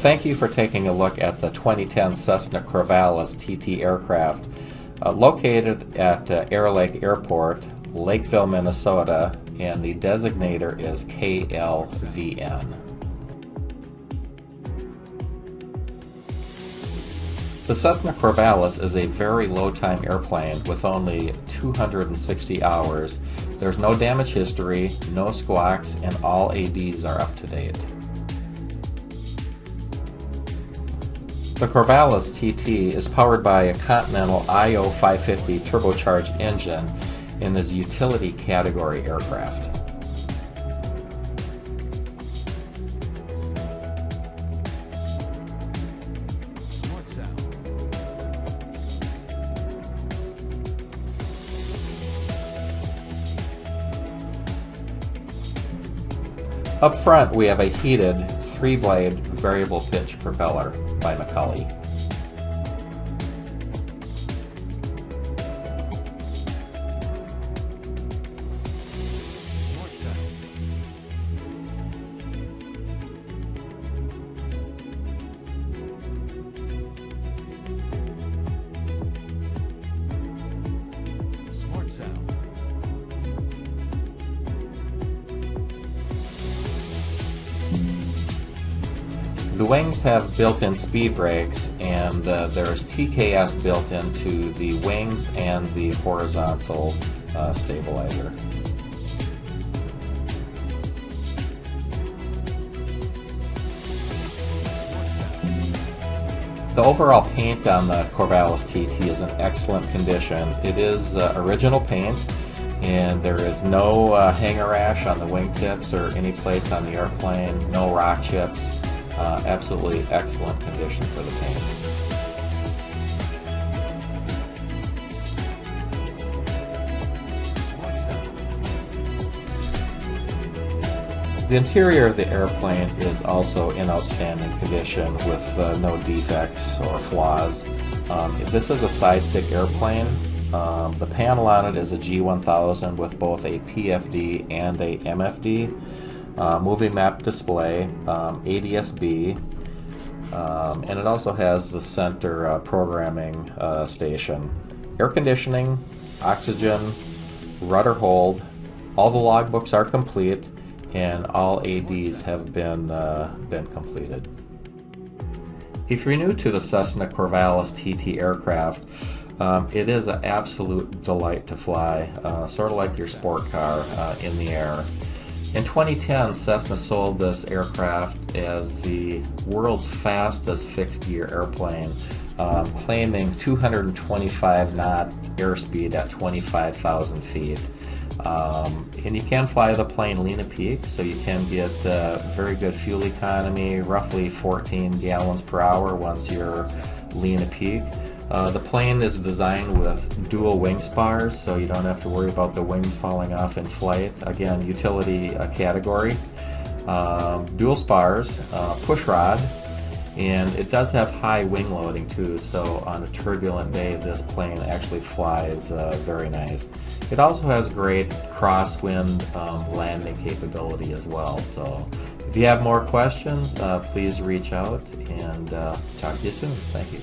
Thank you for taking a look at the 2010 Cessna Corvalis TT aircraft located at Air Lake Airport, Lakeville, Minnesota, and the designator is KLVN. The Cessna Corvalis is a very low-time airplane with only 260 hours. There's no damage history, no squawks, and all ADs are up to date. The Corvalis TT is powered by a Continental IO550 turbocharged engine and is a utility category aircraft. Up front, we have a heated 3-blade variable pitch propeller by McCully. Smart sound. The wings have built-in speed brakes, and there's TKS built into the wings and the horizontal stabilizer. The overall paint on the Corvalis TT is in excellent condition. It is original paint, and there is no hangar rash on the wingtips or any place on the airplane, no rock chips. Absolutely excellent condition for the paint. The interior of the airplane is also in outstanding condition with no defects or flaws. This is a side stick airplane. The panel on it is a G1000 with both a PFD and a MFD. Moving map display, ADSB, and it also has the center programming station. Air conditioning, oxygen, rudder hold, all the logbooks are complete, and all ADs have been completed. If you're new to the Cessna Corvalis TT aircraft, it is an absolute delight to fly, sort of like your sport car in the air. In 2010, Cessna sold this aircraft as the world's fastest fixed-gear airplane, claiming 225 knot airspeed at 25,000 feet. And you can fly the plane lean and peak, so you can get very good fuel economy, roughly 14 gallons per hour once you're lean and peak. The plane is designed with dual wing spars, so you don't have to worry about the wings falling off in flight. Again, utility category. Dual spars, push rod, and it does have high wing loading too, so on a turbulent day this plane actually flies very nice. It also has great crosswind landing capability as well. So if you have more questions, please reach out, and talk to you soon. Thank you.